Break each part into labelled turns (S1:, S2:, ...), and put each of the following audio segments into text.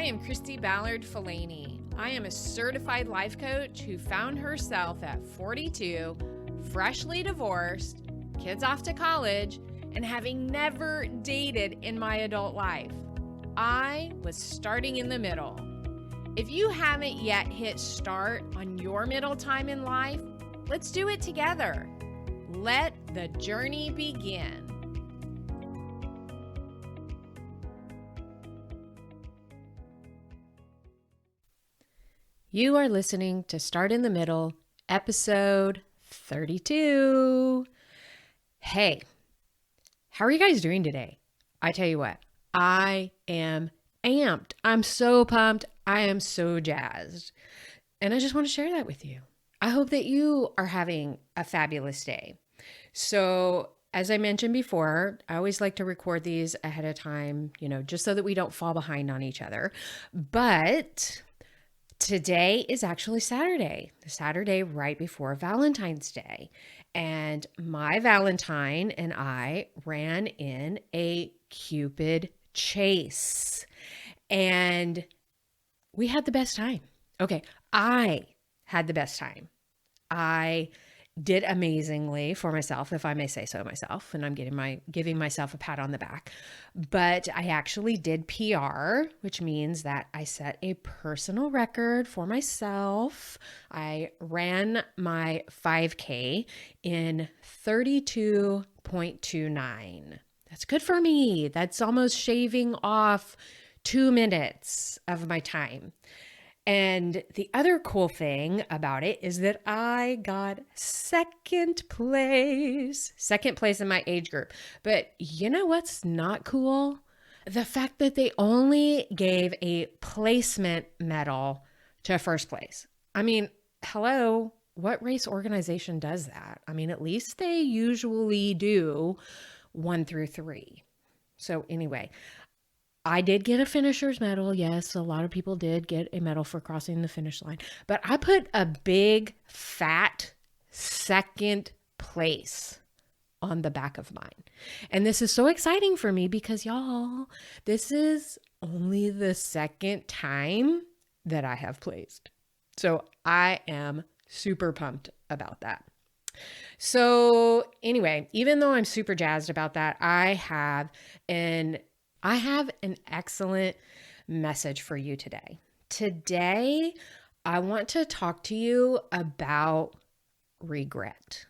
S1: I am Christy Ballard Falani. I am a certified life coach who found herself at 42, freshly divorced, kids off to college, and having never dated in my adult life. I was starting in the middle. If you haven't yet hit start on your middle time in life, let's do it together. Let the journey begin. You are listening to Start in the Middle, episode 32. Hey, how are you guys doing today? I tell you what, I am amped. I'm so pumped. I am so jazzed. And I just want to share that with you. I hope that you are having a fabulous day. So, as I mentioned before, I always like to record these ahead of time, just so that we don't fall behind on each other. But today is actually Saturday, the Saturday right before Valentine's Day. And my Valentine and I ran in a Cupid chase. And we had the best time. Okay, I had the best time. I did amazingly for myself, if I may say so myself, and I'm giving myself a pat on the back. But I actually did PR, which means that I set a personal record for myself. I ran my 5K in 32.29. That's good for me. That's almost shaving off 2 minutes of my time. And the other cool thing about it is that I got second place in my age group. But you know what's not cool? The fact that they only gave a placement medal to first place. I mean, hello, what race organization does that? I mean, at least they usually do 1 through 3. So anyway, I did get a finisher's medal. Yes, a lot of people did get a medal for crossing the finish line. But I put a big, fat second place on the back of mine. And this is so exciting for me because, y'all, this is only the second time that I have placed. So I am super pumped about that. So anyway, even though I'm super jazzed about that, I have an excellent message for you today. Today, I want to talk to you about regret.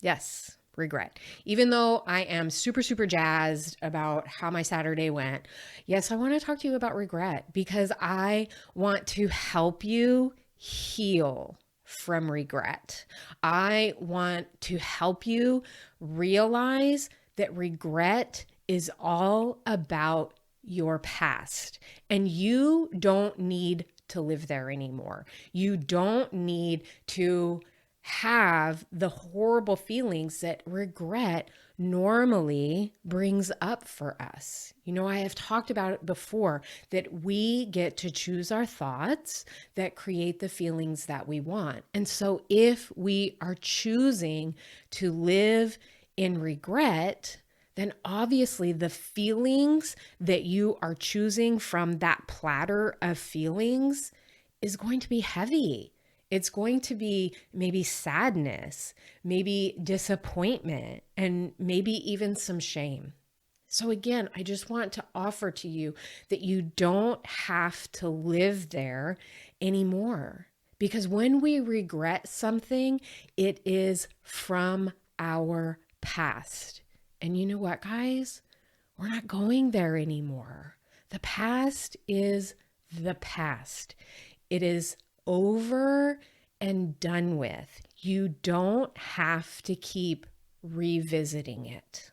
S1: Yes, regret. Even though I am super, super jazzed about how my Saturday went, yes, I want to talk to you about regret because I want to help you heal from regret. I want to help you realize that regret is all about your past, and you don't need to live there anymore. You don't need to have the horrible feelings that regret normally brings up for us. I have talked about it before that we get to choose our thoughts that create the feelings that we want. And so if we are choosing to live in regret, then obviously the feelings that you are choosing from that platter of feelings is going to be heavy. It's going to be maybe sadness, maybe disappointment, and maybe even some shame. So again, I just want to offer to you that you don't have to live there anymore. Because when we regret something, it is from our past. And you know what, guys? We're not going there anymore. The past is the past. It is over and done with. You don't have to keep revisiting it.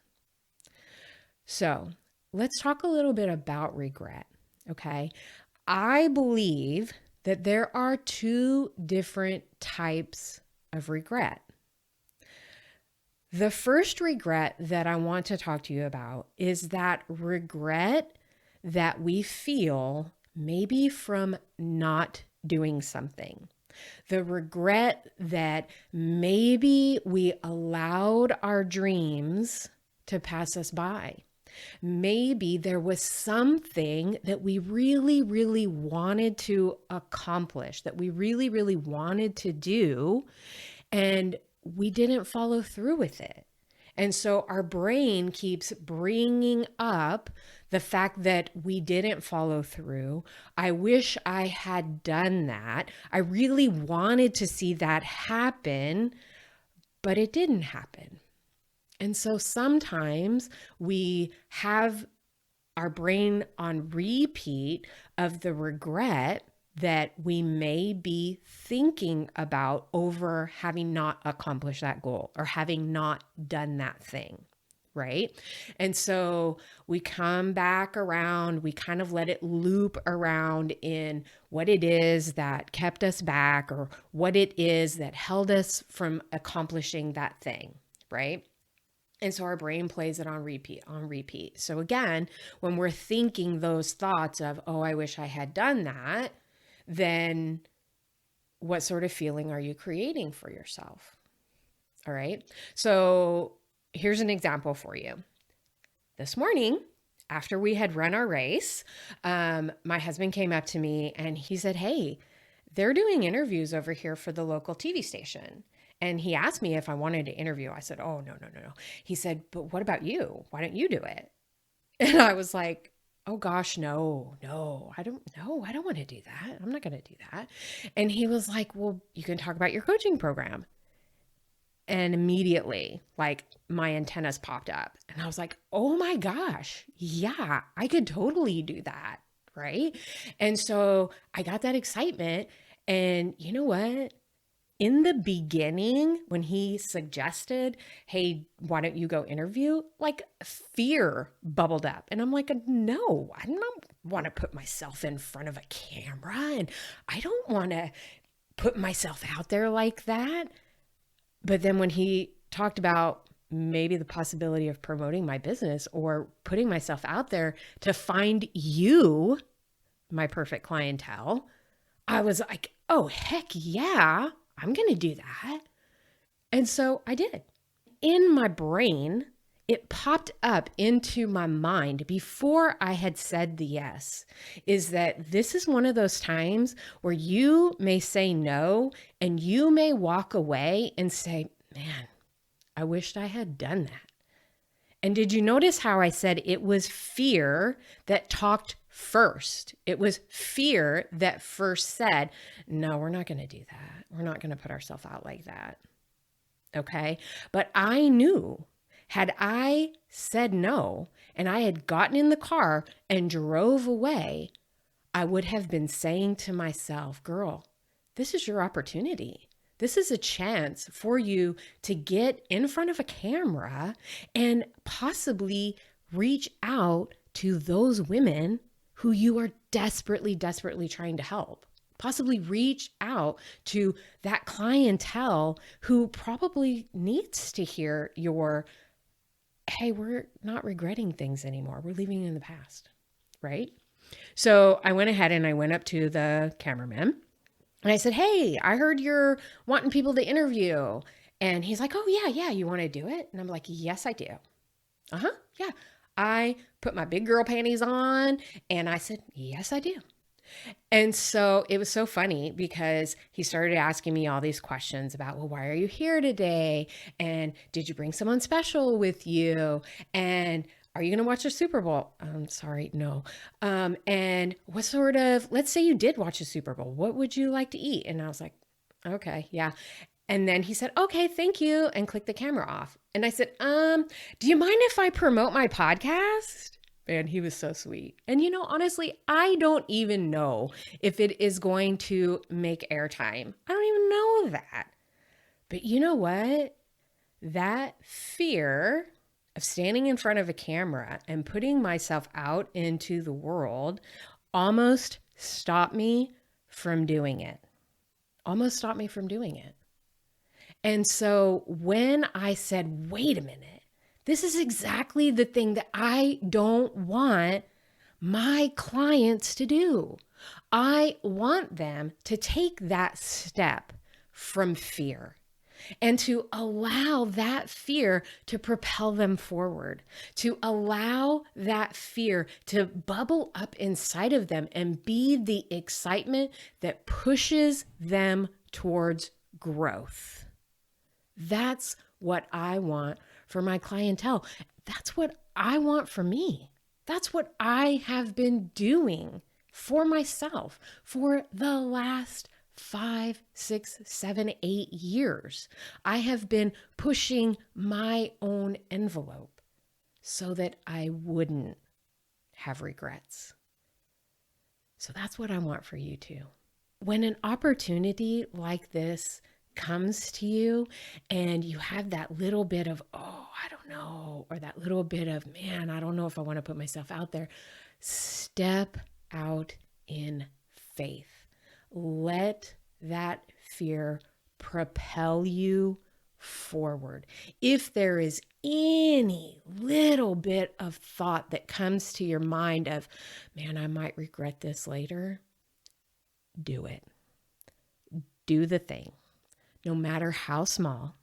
S1: So let's talk a little bit about regret, okay? I believe that there are 2 different types of regret. The first regret that I want to talk to you about is that regret that we feel maybe from not doing something. The regret that maybe we allowed our dreams to pass us by. Maybe there was something that we really, really wanted to accomplish, that we really, really wanted to do, and we didn't follow through with it. And so our brain keeps bringing up the fact that we didn't follow through. I wish I had done that. I really wanted to see that happen, but it didn't happen. And so sometimes we have our brain on repeat of the regret that we may be thinking about over having not accomplished that goal or having not done that thing, right? And so we come back around, we kind of let it loop around in what it is that kept us back or what it is that held us from accomplishing that thing, right? And so our brain plays it on repeat, on repeat. So again, when we're thinking those thoughts of, oh, I wish I had done that, then what sort of feeling are you creating for yourself? All right. So here's an example for you. This morning, after we had run our race, my husband came up to me and he said, hey, they're doing interviews over here for the local TV station. And he asked me if I wanted to interview. I said, oh, no. He said, but what about you? Why don't you do it? And I was like, oh gosh, no, I don't want to do that. I'm not going to do that. And he was like, well, you can talk about your coaching program. And immediately, like, my antennas popped up and I was like, oh my gosh, yeah, I could totally do that. Right. And so I got that excitement. And you know what? In the beginning, when he suggested, hey, why don't you go interview? Like, fear bubbled up. And I'm like, no, I don't want to put myself in front of a camera. And I don't want to put myself out there like that. But then when he talked about maybe the possibility of promoting my business or putting myself out there to find you, my perfect clientele, I was like, oh, heck yeah. I'm going to do that. And so I did. In my brain, it popped up into my mind before I had said the yes, is that this is one of those times where you may say no and you may walk away and say, man, I wished I had done that. And did you notice how I said it was fear that talked first? It was fear that first said, no, we're not going to do that. We're not going to put ourselves out like that. Okay. But I knew, had I said no and I had gotten in the car and drove away, I would have been saying to myself, girl, this is your opportunity. This is a chance for you to get in front of a camera and possibly reach out to those women who you are desperately, desperately trying to help. Possibly reach out to that clientele who probably needs to hear your, hey, we're not regretting things anymore. We're leaving in the past, right? So I went ahead and I went up to the cameraman and I said, hey, I heard you're wanting people to interview. And he's like, oh, yeah, you want to do it? And I'm like, yes, I do. Yeah. I put my big girl panties on and I said, yes, I do. And so it was so funny because he started asking me all these questions about, well, why are you here today? And did you bring someone special with you? And are you going to watch the Super Bowl? Sorry, no. And what sort of, let's say you did watch the Super Bowl, what would you like to eat? And I was like, okay, yeah. And then he said, okay, thank you, and clicked the camera off. And I said, do you mind if I promote my podcast? And he was so sweet. And you know, honestly, I don't even know if it is going to make airtime. I don't even know that. But you know what? That fear of standing in front of a camera and putting myself out into the world almost stopped me from doing it. Almost stopped me from doing it. And so when I said, wait a minute, this is exactly the thing that I don't want my clients to do. I want them to take that step from fear. and to allow that fear to propel them forward, to allow that fear to bubble up inside of them and be the excitement that pushes them towards growth. That's what I want for my clientele. That's what I want for me. That's what I have been doing for myself for the last 5, 6, 7, 8 years. I have been pushing my own envelope so that I wouldn't have regrets. So that's what I want for you too. When an opportunity like this comes to you and you have that little bit of, oh, I don't know, or that little bit of, man, I don't know if I want to put myself out there, step out in faith. Let that fear propel you forward. If there is any little bit of thought that comes to your mind of, man, I might regret this later, do it. Do the thing. No matter how small,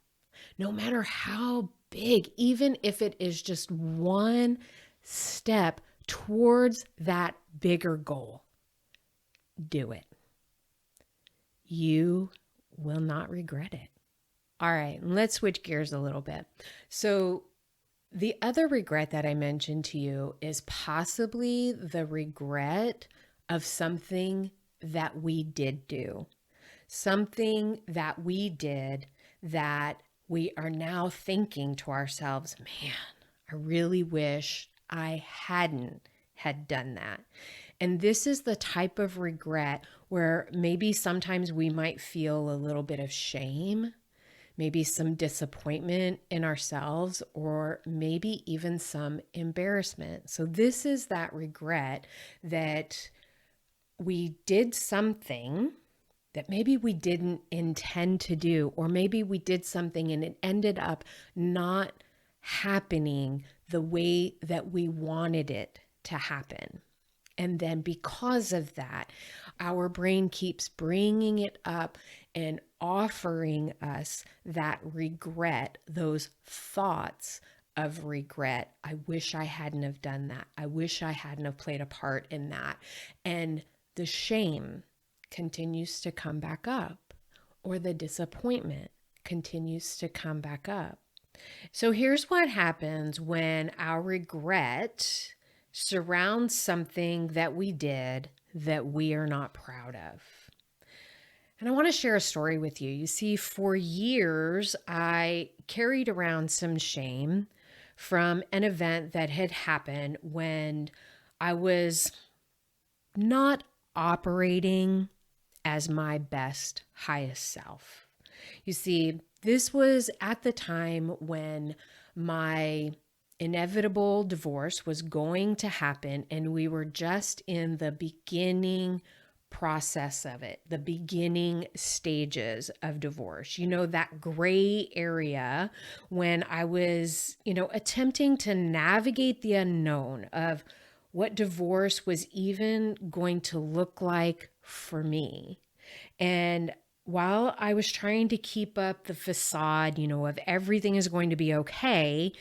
S1: no matter how big, even if it is just one step towards that bigger goal, do it. You will not regret it. All right, let's switch gears a little bit. So the other regret that I mentioned to you is possibly the regret of something that we did do. Something that we did that we are now thinking to ourselves, man, I really wish I hadn't had done that. And this is the type of regret where maybe sometimes we might feel a little bit of shame, maybe some disappointment in ourselves, or maybe even some embarrassment. So this is that regret that we did something that maybe we didn't intend to do, or maybe we did something and it ended up not happening the way that we wanted it to happen. And then because of that, our brain keeps bringing it up and offering us that regret, those thoughts of regret. I wish I hadn't have done that. I wish I hadn't have played a part in that. And the shame continues to come back up, or the disappointment continues to come back up. So here's what happens when our regret surrounds something that we did that we are not proud of. And I want to share a story with you. You see, for years, I carried around some shame from an event that had happened when I was not operating as my best, highest self. You see, this was at the time when my inevitable divorce was going to happen, and we were just in the beginning process of it, the beginning stages of divorce. You know, that gray area when I was, attempting to navigate the unknown of what divorce was even going to look like for me. And while I was trying to keep up the facade, of everything is going to be okay,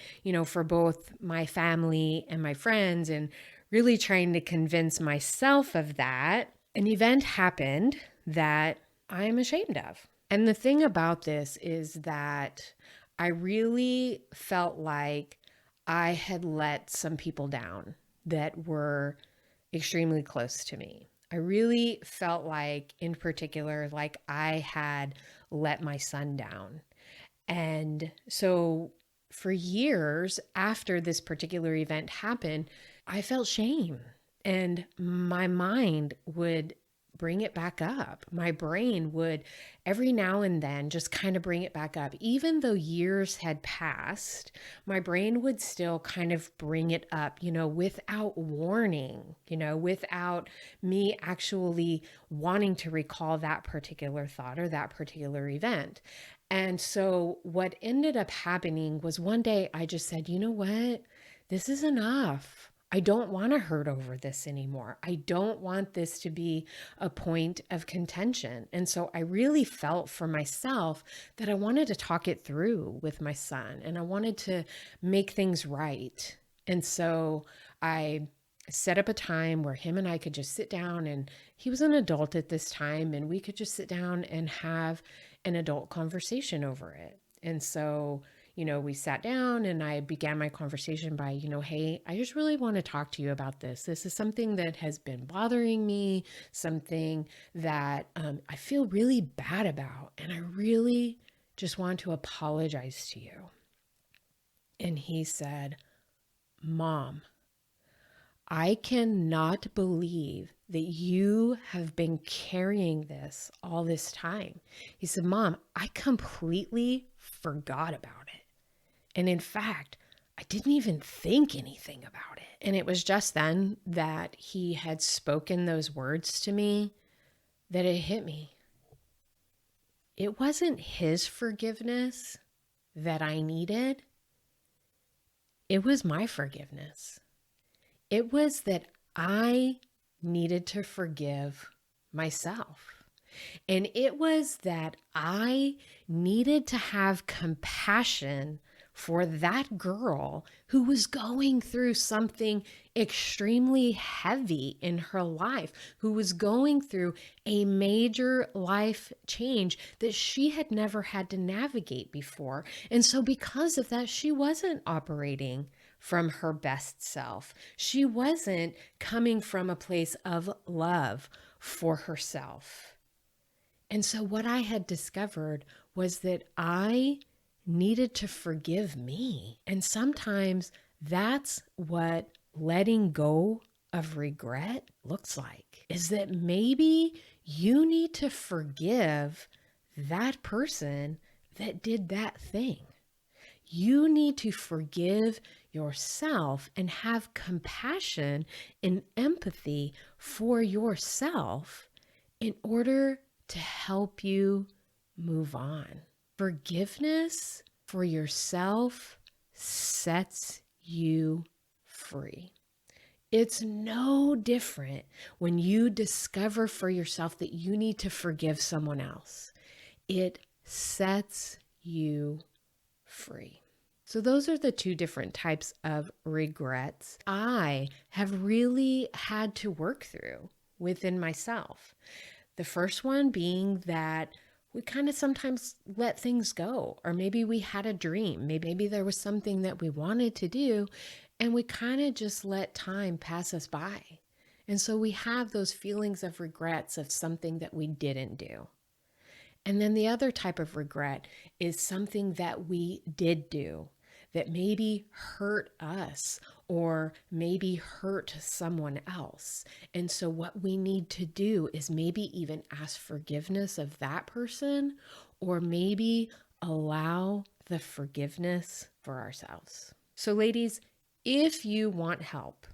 S1: for both my family and my friends, and really trying to convince myself of that, an event happened that I'm ashamed of. And the thing about this is that I really felt like I had let some people down that were extremely close to me. I really felt like, in particular, like I had let my son down. And so for years after this particular event happened, I felt shame, and my mind would bring it back up. My brain would every now and then just kind of bring it back up. Even though years had passed, my brain would still kind of bring it up, without warning, without me actually wanting to recall that particular thought or that particular event. And so what ended up happening was one day I just said, you know what? This is enough. I don't want to hurt over this anymore. I don't want this to be a point of contention. And so I really felt for myself that I wanted to talk it through with my son and I wanted to make things right. And so I set up a time where him and I could just sit down, and he was an adult at this time, and we could just sit down and have an adult conversation over it. And so we sat down and I began my conversation by, hey, I just really want to talk to you about this. This is something that has been bothering me, something that I feel really bad about. And I really just want to apologize to you. And he said, Mom, I cannot believe that you have been carrying this all this time. He said, Mom, I completely forgot about it. And in fact, I didn't even think anything about it. And it was just then that he had spoken those words to me that it hit me. It wasn't his forgiveness that I needed. It was my forgiveness. It was that I needed to forgive myself. And it was that I needed to have compassion for that girl who was going through something extremely heavy in her life, who was going through a major life change that she had never had to navigate before. And so because of that, she wasn't operating from her best self. She wasn't coming from a place of love for herself. And so what I had discovered was that I needed to forgive me. And sometimes that's what letting go of regret looks like, is that maybe you need to forgive that person that did that thing. You need to forgive yourself and have compassion and empathy for yourself in order to help you move on. Forgiveness for yourself sets you free. It's no different when you discover for yourself that you need to forgive someone else. It sets you free. So those are the two different types of regrets I have really had to work through within myself. The first one being that we kind of sometimes let things go, or maybe we had a dream. Maybe there was something that we wanted to do and we kind of just let time pass us by. And so we have those feelings of regrets of something that we didn't do. And then the other type of regret is something that we did do that maybe hurt us or maybe hurt someone else. And so what we need to do is maybe even ask forgiveness of that person, or maybe allow the forgiveness for ourselves. So ladies, if you want help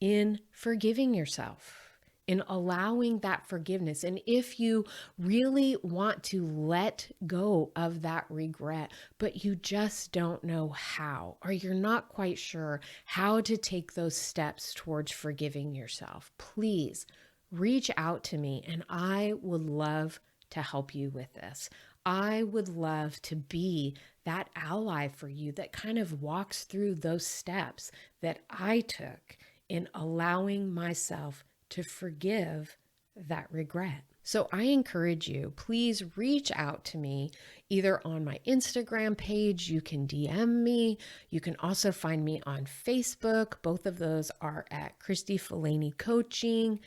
S1: in forgiving yourself, in allowing that forgiveness, and if you really want to let go of that regret, but you just don't know how, or you're not quite sure how to take those steps towards forgiving yourself, please reach out to me and I would love to help you with this. I would love to be that ally for you that kind of walks through those steps that I took in allowing myself to forgive that regret. So I encourage you, please reach out to me either on my Instagram page. You can DM me. You can also find me on Facebook. Both of those are at Christy Falany Coaching.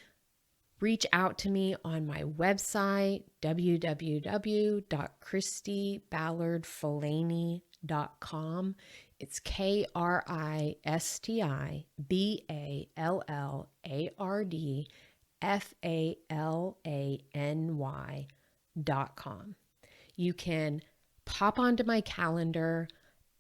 S1: Reach out to me on my website, www.christyballardfalany.com. It's KRISTYBALLARDFALANY.com. You can pop onto my calendar.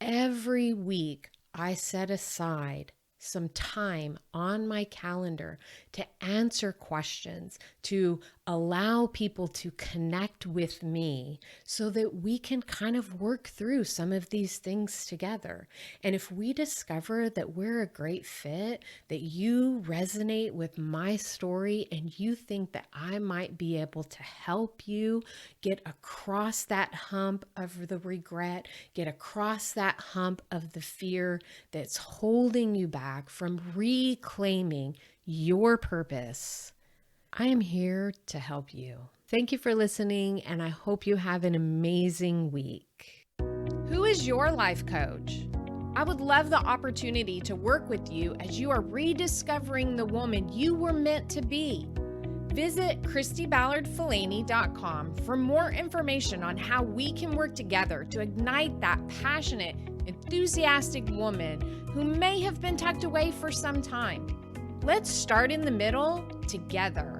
S1: Every week, I set aside some time on my calendar to answer questions, to allow people to connect with me so that we can kind of work through some of these things together. And if we discover that we're a great fit, that you resonate with my story and you think that I might be able to help you get across that hump of the regret, get across that hump of the fear that's holding you back from reclaiming your purpose, I am here to help you. Thank you for listening, and I hope you have an amazing week. Who is your life coach? I would love the opportunity to work with you as you are rediscovering the woman you were meant to be. Visit ChristyBallardFalany.com for more information on how we can work together to ignite that passionate, enthusiastic woman who may have been tucked away for some time. Let's start in the middle together.